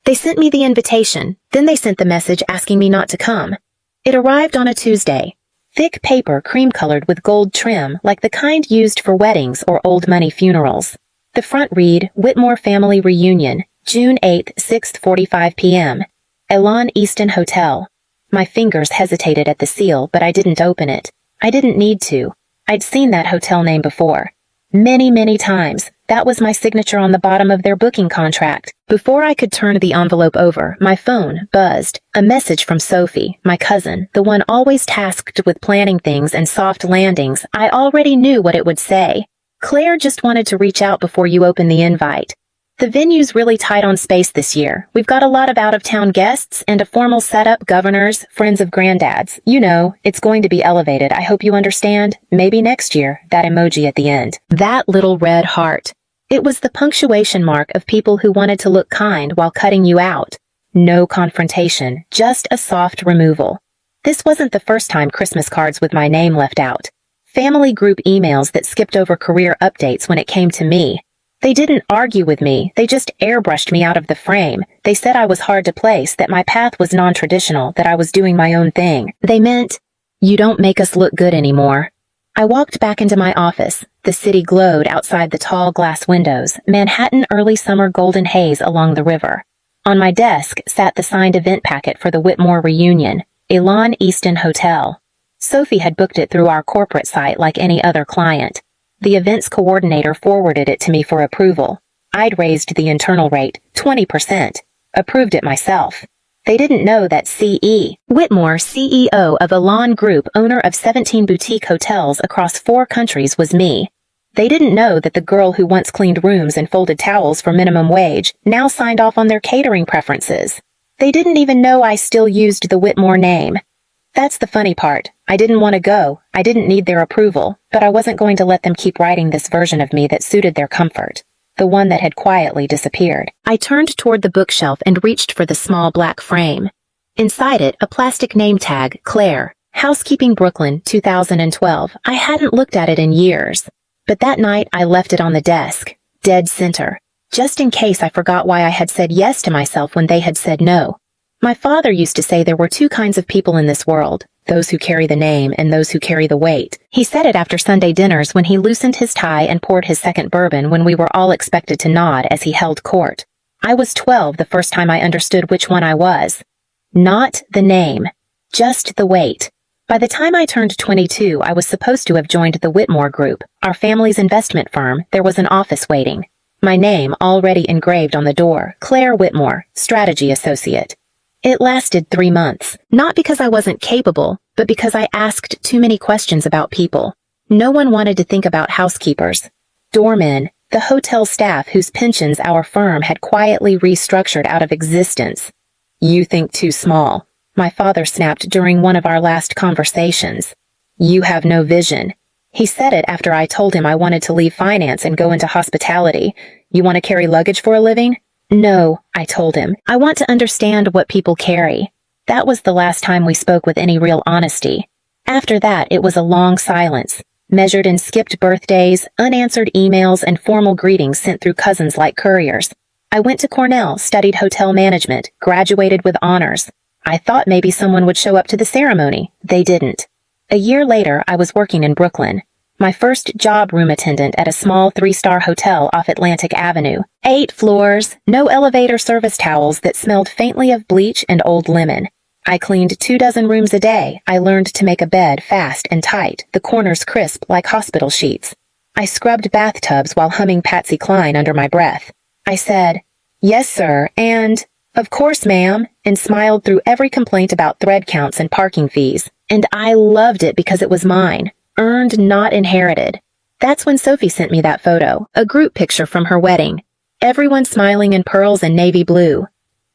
They sent me the invitation, then they sent the message asking me not to come. It arrived on a Tuesday. Thick paper cream-colored with gold trim like the kind used for weddings or old money funerals. The front read, Whitmore Family Reunion, June 8th, 6:45 p.m. Elan Easton Hotel. My fingers hesitated at the seal, but I didn't open it. I didn't need to. I'd seen that hotel name before. Many, many times. That was my signature on the bottom of their booking contract. Before I could turn the envelope over, my phone buzzed. A message from Sophie, my cousin, the one always tasked with planning things and soft landings. I already knew what it would say. Claire just wanted to reach out before you open the invite. The venue's really tight on space this year. We've got a lot of out-of-town guests and a formal setup, governors, friends of granddads. You know, it's going to be elevated. I hope you understand. Maybe next year, that emoji at the end. That little red heart. It was the punctuation mark of people who wanted to look kind while cutting you out. No confrontation, just a soft removal. This wasn't the first time Christmas cards with my name left out. Family group emails that skipped over career updates when it came to me. They didn't argue with me, they just airbrushed me out of the frame. They said I was hard to place, that my path was non-traditional, that I was doing my own thing. They meant, you don't make us look good anymore. I walked back into my office. The city glowed outside the tall glass windows, Manhattan early summer golden haze along the river. On my desk sat the signed event packet for the Whitmore reunion, Elan Easton Hotel. Sophie had booked it through our corporate site like any other client. The events coordinator forwarded it to me for approval. I'd raised the internal rate 20%. Approved it myself. They didn't know that C.E. Whitmore, CEO of Elan Group, owner of 17 boutique hotels across 4 countries, was me. They didn't know that the girl who once cleaned rooms and folded towels for minimum wage now signed off on their catering preferences. They didn't even know I still used the Whitmore name. That's the funny part. I didn't want to go. I didn't need their approval, but I wasn't going to let them keep writing this version of me that suited their comfort. The one that had quietly disappeared. I turned toward the bookshelf and reached for the small black frame. Inside it, a plastic name tag, Claire, Housekeeping Brooklyn, 2012. I hadn't looked at it in years. But that night I left it on the desk, dead center, just in case I forgot why I had said yes to myself when they had said no. My father used to say there were 2 kinds of people in this world, those who carry the name and those who carry the weight. He said it after Sunday dinners when he loosened his tie and poured his second bourbon when we were all expected to nod as he held court. I was 12 the first time I understood which one I was. Not the name, just the weight. By the time I turned 22, I was supposed to have joined the Whitmore Group, our family's investment firm. There was an office waiting. My name already engraved on the door, Claire Whitmore, Strategy Associate. It lasted 3 months, not because I wasn't capable, but because I asked too many questions about people. No one wanted to think about housekeepers, doormen, the hotel staff whose pensions our firm had quietly restructured out of existence. You think too small, my father snapped during one of our last conversations. You have no vision. He said it after I told him I wanted to leave finance and go into hospitality. You want to carry luggage for a living? No, I told him. I want to understand what people carry. That was the last time we spoke with any real honesty. After that, it was a long silence, measured in skipped birthdays, unanswered emails, and formal greetings sent through cousins like couriers. I went to Cornell, studied hotel management, graduated with honors. I thought maybe someone would show up to the ceremony. They didn't. A year later, I was working in Brooklyn. My first job, room attendant at a small 3-star hotel off Atlantic Avenue. 8 floors, no elevator service towels that smelled faintly of bleach and old lemon. I cleaned 24 rooms a day. I learned to make a bed fast and tight, the corners crisp like hospital sheets. I scrubbed bathtubs while humming Patsy Cline under my breath. I said, "Yes, sir," and, "Of course, ma'am," and smiled through every complaint about thread counts and parking fees. And I loved it because it was mine. Earned, not inherited. That's when Sophie sent me that photo, a group picture from her wedding. Everyone smiling in pearls and navy blue.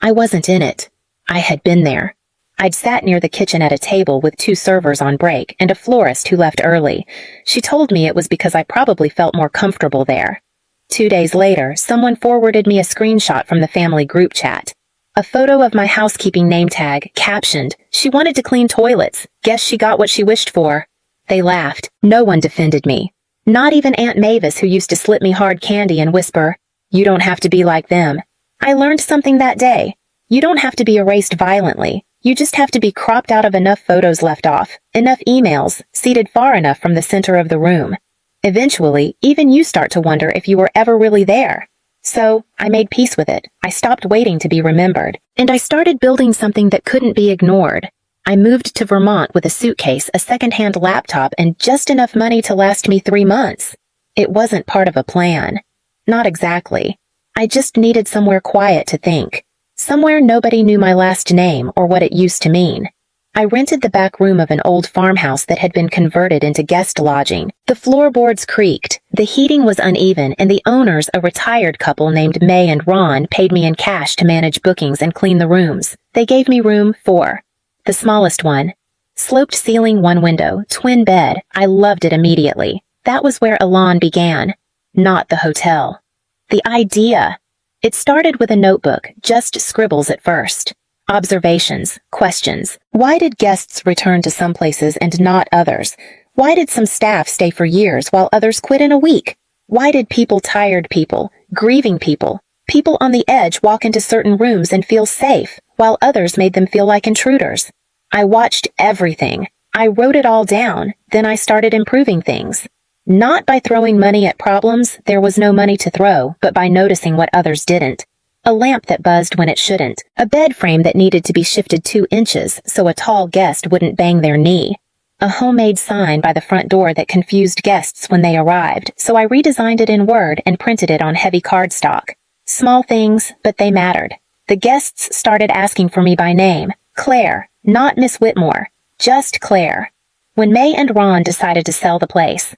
I wasn't in it. I had been there. I'd sat near the kitchen at a table with 2 servers on break and a florist who left early. She told me it was because I probably felt more comfortable there. 2 days later, someone forwarded me a screenshot from the family group chat. A photo of my housekeeping name tag, captioned, "She wanted to clean toilets. Guess she got what she wished for." They laughed. No one defended me. Not even Aunt Mavis, who used to slip me hard candy and whisper, "You don't have to be like them." I learned something that day. You don't have to be erased violently. You just have to be cropped out of enough photos left off, enough emails, seated far enough from the center of the room. Eventually, even you start to wonder if you were ever really there. So, I made peace with it. I stopped waiting to be remembered. And I started building something that couldn't be ignored. I moved to Vermont with a suitcase, a second-hand laptop, and just enough money to last me 3 months. It wasn't part of a plan. Not exactly. I just needed somewhere quiet to think. Somewhere nobody knew my last name or what it used to mean. I rented the back room of an old farmhouse that had been converted into guest lodging. The floorboards creaked, the heating was uneven, and the owners, a retired couple named May and Ron, paid me in cash to manage bookings and clean the rooms. They gave me room 4. The smallest one. Sloped ceiling, 1 window, twin bed. I loved it immediately. That was where Elan began. Not the hotel. The idea. It started with a notebook, just scribbles at first. Observations, questions. Why did guests return to some places and not others? Why did some staff stay for years while others quit in a week? Why did tired people, grieving people on the edge walk into certain rooms and feel safe, while others made them feel like intruders? I watched everything. I wrote it all down, then I started improving things. Not by throwing money at problems, there was no money to throw, but by noticing what others didn't. A lamp that buzzed when it shouldn't. A bed frame that needed to be shifted 2 inches so a tall guest wouldn't bang their knee. A homemade sign by the front door that confused guests when they arrived, so I redesigned it in Word and printed it on heavy cardstock. Small things, but they mattered. The guests started asking for me by name. Claire, not Miss Whitmore. Just Claire. When May and Ron decided to sell the place,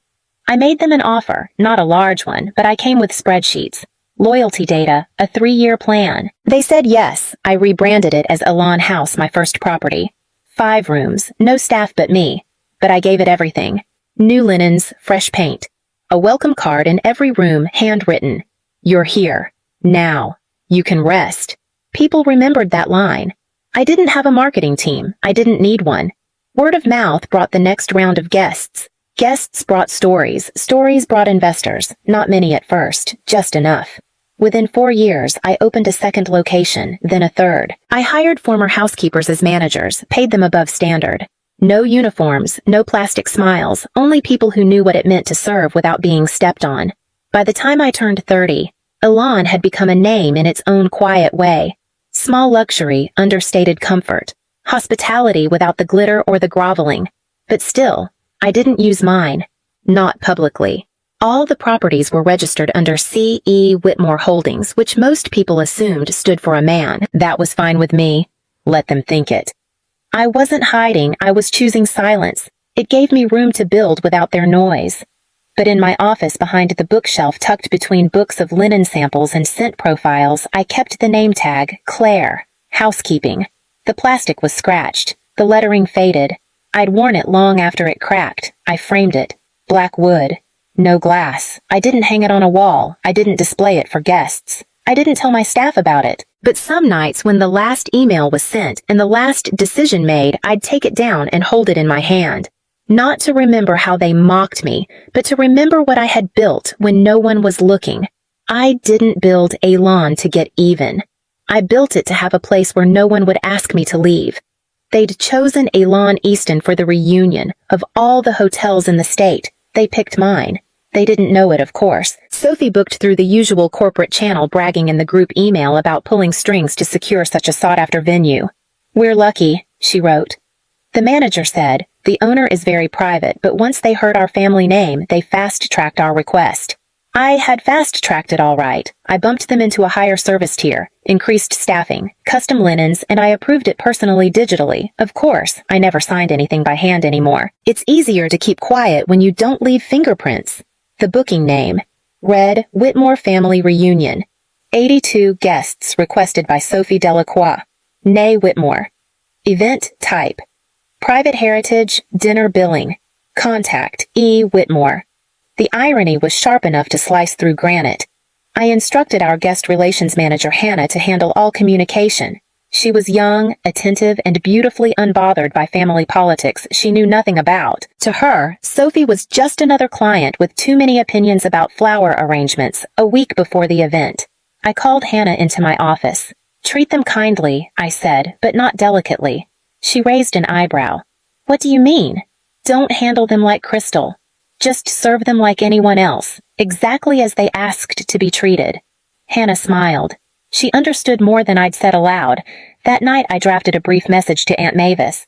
I made them an offer, not a large one, but I came with spreadsheets. Loyalty data, a 3-year plan. They said yes. I rebranded it as Elan House, my first property. 5 rooms, no staff but me. But I gave it everything. New linens, fresh paint. A welcome card in every room, handwritten. You're here. Now. You can rest. People remembered that line. I didn't have a marketing team. I didn't need one. Word of mouth brought the next round of guests. Guests brought stories. Stories brought investors. Not many at first, just enough. Within 4 years, I opened a second location, then a third. I hired former housekeepers as managers, paid them above standard. No uniforms, no plastic smiles, only people who knew what it meant to serve without being stepped on. By the time I turned 30, Elan had become a name in its own quiet way. Small luxury, understated comfort. Hospitality without the glitter or the groveling. But still, I didn't use mine. Not publicly. All the properties were registered under C.E. Whitmore Holdings, which most people assumed stood for a man. That was fine with me. Let them think it. I wasn't hiding, I was choosing silence. It gave me room to build without their noise. But in my office behind the bookshelf tucked between books of linen samples and scent profiles, I kept the name tag, Claire, housekeeping. The plastic was scratched, the lettering faded. I'd worn it long after it cracked. I framed it. Black wood. No glass. I didn't hang it on a wall. I didn't display it for guests. I didn't tell my staff about it. But some nights when the last email was sent and the last decision made, I'd take it down and hold it in my hand. Not to remember how they mocked me, but to remember what I had built when no one was looking. I didn't build Elan to get even. I built it to have a place where no one would ask me to leave. They'd chosen Elan Easton for the reunion. Of all the hotels in the state, they picked mine. They didn't know it, of course. Sophie booked through the usual corporate channel, bragging in the group email about pulling strings to secure such a sought-after venue. We're lucky, she wrote. The manager said, the owner is very private, but once they heard our family name, they fast-tracked our request. I had fast-tracked it all right. I bumped them into a higher service tier, increased staffing, custom linens, and I approved it personally digitally. Of course, I never signed anything by hand anymore. It's easier to keep quiet when you don't leave fingerprints. The booking name, read Whitmore Family Reunion. 82 guests requested by Sophie Delacroix, née Whitmore. Event type, private heritage, dinner billing. Contact, E. Whitmore. The irony was sharp enough to slice through granite. I instructed our guest relations manager Hannah to handle all communication. She was young, attentive, and beautifully unbothered by family politics she knew nothing about. To her, Sophie was just another client with too many opinions about flower arrangements a week before the event. I called Hannah into my office. "Treat them kindly," I said, "but not delicately." She raised an eyebrow. "What do you mean?" "Don't handle them like Crystal. Just serve them like anyone else, exactly as they asked to be treated." Hannah smiled. She understood more than I'd said aloud. That night I drafted a brief message to Aunt Mavis.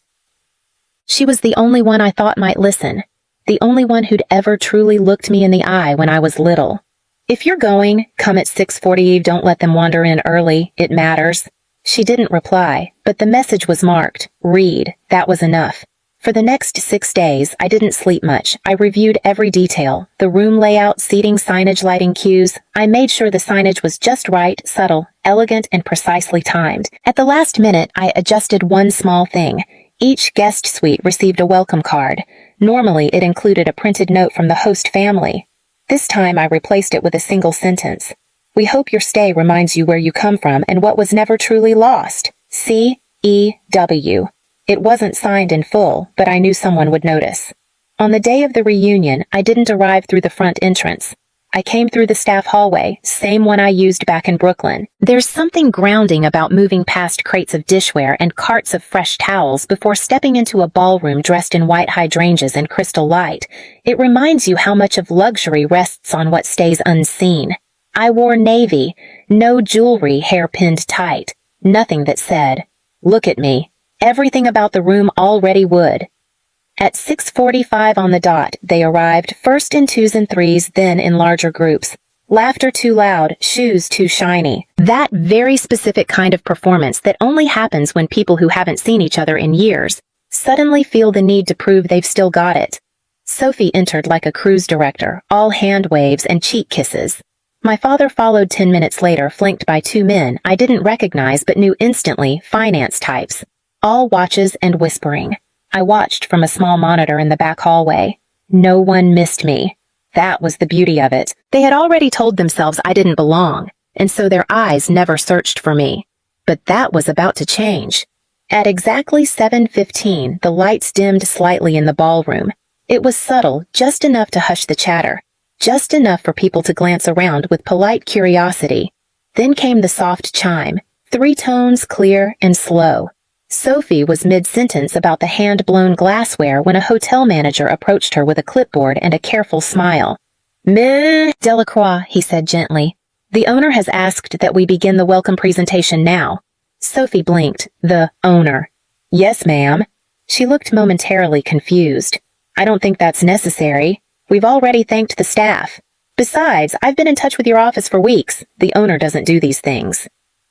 She was the only one I thought might listen, the only one who'd ever truly looked me in the eye when I was little. "If you're going, come at 6:40, don't let them wander in early, it matters." She didn't reply, but the message was marked, "Read." That was enough. For the next 6 days, I didn't sleep much. I reviewed every detail, the room layout, seating, signage, lighting cues. I made sure the signage was just right, subtle, elegant, and precisely timed. At the last minute, I adjusted one small thing. Each guest suite received a welcome card. Normally, it included a printed note from the host family. This time, I replaced it with a single sentence. "We hope your stay reminds you where you come from and what was never truly lost. C.E.W." It wasn't signed in full, but I knew someone would notice. On the day of the reunion, I didn't arrive through the front entrance. I came through the staff hallway, same one I used back in Brooklyn. There's something grounding about moving past crates of dishware and carts of fresh towels before stepping into a ballroom dressed in white hydrangeas and crystal light. It reminds you how much of luxury rests on what stays unseen. I wore navy, no jewelry, hair pinned tight, nothing that said, "Look at me." Everything about the room already would. At 6:45 on the dot, they arrived, first in 2s and 3s, then in larger groups. Laughter too loud, shoes too shiny. That very specific kind of performance that only happens when people who haven't seen each other in years suddenly feel the need to prove they've still got it. Sophie entered like a cruise director, all hand waves and cheek kisses. My father followed 10 minutes later, flanked by 2 men I didn't recognize but knew instantly, finance types. All watches and whispering. I watched from a small monitor in the back hallway. No one missed me. That was the beauty of it. They had already told themselves I didn't belong, and so their eyes never searched for me. But that was about to change. At exactly 7:15, the lights dimmed slightly in the ballroom. It was subtle, just enough to hush the chatter, just enough for people to glance around with polite curiosity. Then came the soft chime, 3 tones, clear and slow. Sophie was mid-sentence about the hand-blown glassware when a hotel manager approached her with a clipboard and a careful smile. "Miss Delacroix," he said gently, "the owner has asked that we begin the welcome presentation now." Sophie blinked. "The owner?" "Yes, ma'am." She looked momentarily confused. "I don't think that's necessary. We've already thanked the staff. Besides, I've been in touch with your office for weeks. The owner doesn't do these things."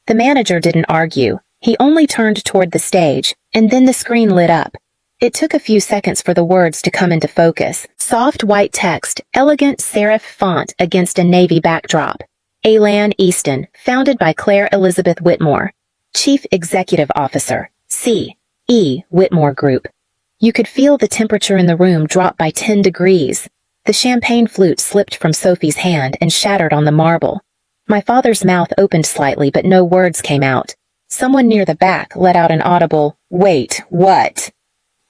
The manager didn't argue. He only turned toward the stage, and then the screen lit up. It took a few seconds for the words to come into focus. Soft white text, elegant serif font against a navy backdrop. Elan Easton, founded by Claire Elizabeth Whitmore. Chief Executive Officer, C.E. Whitmore Group. You could feel the temperature in the room drop by 10 degrees. The champagne flute slipped from Sophie's hand and shattered on the marble. My father's mouth opened slightly, but no words came out. Someone near the back let out an audible, "Wait, what?"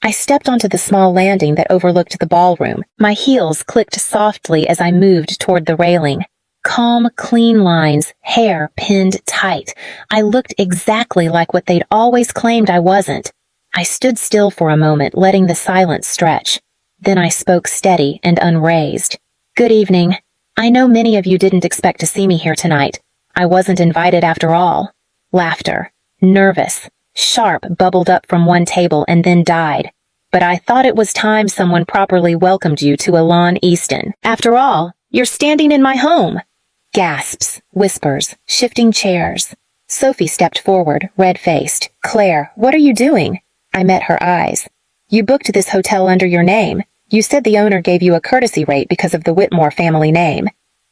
I stepped onto the small landing that overlooked the ballroom. My heels clicked softly as I moved toward the railing. Calm, clean lines, hair pinned tight. I looked exactly like what they'd always claimed I wasn't. I stood still for a moment, letting the silence stretch. Then I spoke steady and unraised. "Good evening. I know many of you didn't expect to see me here tonight. I wasn't invited after all." Laughter. Nervous. Sharp bubbled up from one table and then died. "But I thought it was time someone properly welcomed you to Elan Easton. After all, you're standing in my home." Gasps, whispers, shifting chairs. Sophie stepped forward, red-faced. "Claire, what are you doing?" I met her eyes. "You booked this hotel under your name. You said the owner gave you a courtesy rate because of the Whitmore family name."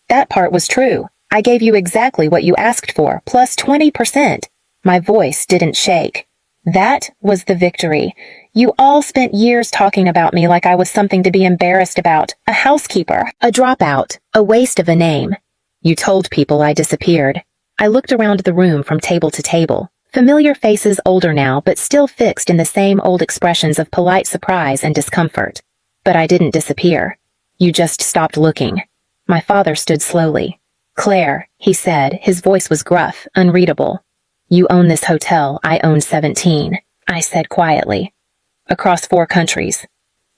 "That part was true. I gave you exactly what you asked for, plus 20%. My voice didn't shake. That was the victory. You all spent years talking about me like I was something to be embarrassed about, a housekeeper, a dropout, a waste of a name. You told people I disappeared. I looked around the room from table to table. Familiar faces, older now, but still fixed in the same old expressions of polite surprise and discomfort. But I didn't disappear. You just stopped looking. My father stood slowly. Claire, he said, his voice was gruff, unreadable. You own this hotel, I own 17, I said quietly. Across 4 countries.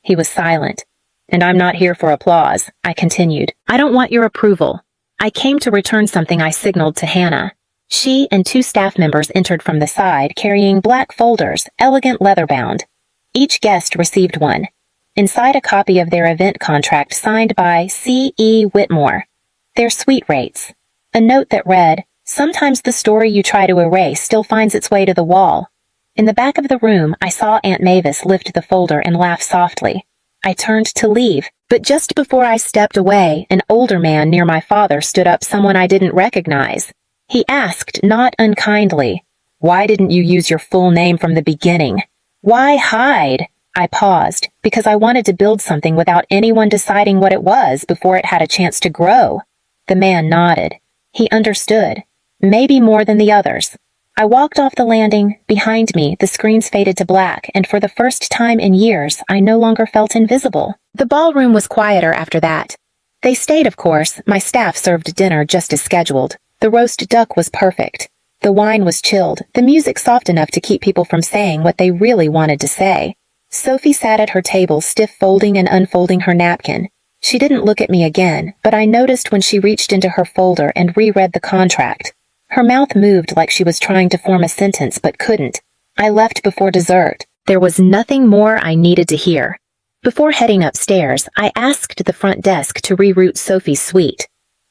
He was silent. And I'm not here for applause, I continued. I don't want your approval. I came to return something I signaled to Hannah. She and 2 staff members entered from the side carrying black folders, elegant leather-bound. Each guest received one. Inside a copy of their event contract signed by C.E. Whitmore. Their suite rates. A note that read, "Sometimes the story you try to erase still finds its way to the wall." In the back of the room, I saw Aunt Mavis lift the folder and laugh softly. I turned to leave, but just before I stepped away, an older man near my father stood up, someone I didn't recognize. He asked, not unkindly, "Why didn't you use your full name from the beginning? Why hide?" I paused, because I wanted to build something without anyone deciding what it was before it had a chance to grow. The man nodded. He understood. Maybe more than the others. I walked off the landing. Behind me, the screens faded to black, and for the first time in years, I no longer felt invisible. The ballroom was quieter after that. They stayed, of course. My staff served dinner just as scheduled. The roast duck was perfect. The wine was chilled, the music soft enough to keep people from saying what they really wanted to say. Sophie sat at her table, stiff folding and unfolding her napkin. She didn't look at me again, but I noticed when she reached into her folder and reread the contract. Her mouth moved like she was trying to form a sentence but couldn't. I left before dessert. There was nothing more I needed to hear. Before heading upstairs, I asked the front desk to reroute Sophie's suite.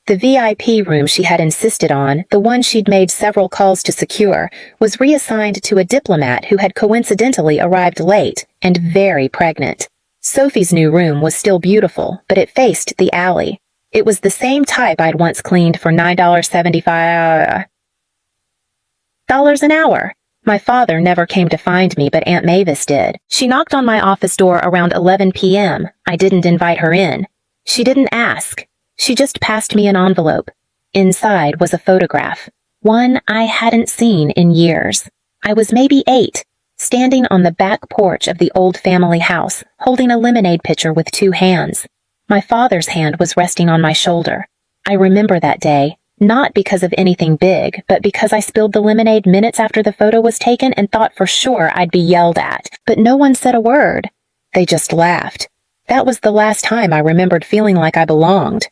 The VIP room she had insisted on, the one she'd made several calls to secure, was reassigned to a diplomat who had coincidentally arrived late and very pregnant. Sophie's new room was still beautiful, but it faced the alley. It was the same type I'd once cleaned for $9.75 an hour. My father never came to find me, but Aunt Mavis did. She knocked on my office door around 11 p.m. I didn't invite her in. She didn't ask. She just passed me an envelope. Inside was a photograph. One I hadn't seen in years. I was maybe 8, standing on the back porch of the old family house, holding a lemonade pitcher with 2 hands. My father's hand was resting on my shoulder. I remember that day, not because of anything big, but because I spilled the lemonade minutes after the photo was taken and thought for sure I'd be yelled at. But no one said a word. They just laughed. That was the last time I remembered feeling like I belonged.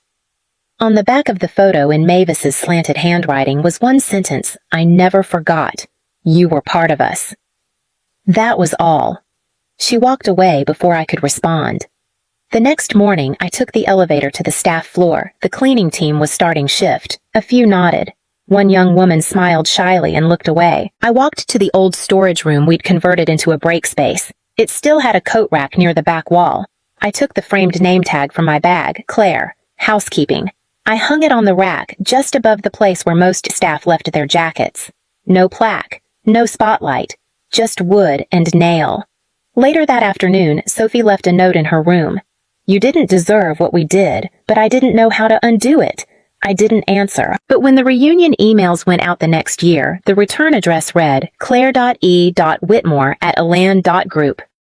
On the back of the photo in Mavis's slanted handwriting was one sentence I never forgot. "You were part of us." That was all. She walked away before I could respond. The next morning, I took the elevator to the staff floor. The cleaning team was starting shift. A few nodded. One young woman smiled shyly and looked away. I walked to the old storage room we'd converted into a break space. It still had a coat rack near the back wall. I took the framed name tag from my bag, Claire, housekeeping. I hung it on the rack, just above the place where most staff left their jackets. No plaque, no spotlight, just wood and nail. Later that afternoon, Sophie left a note in her room. "You didn't deserve what we did, but I didn't know how to undo it." I didn't answer. But when the reunion emails went out the next year, the return address read claire.e.whitmore@elan.group.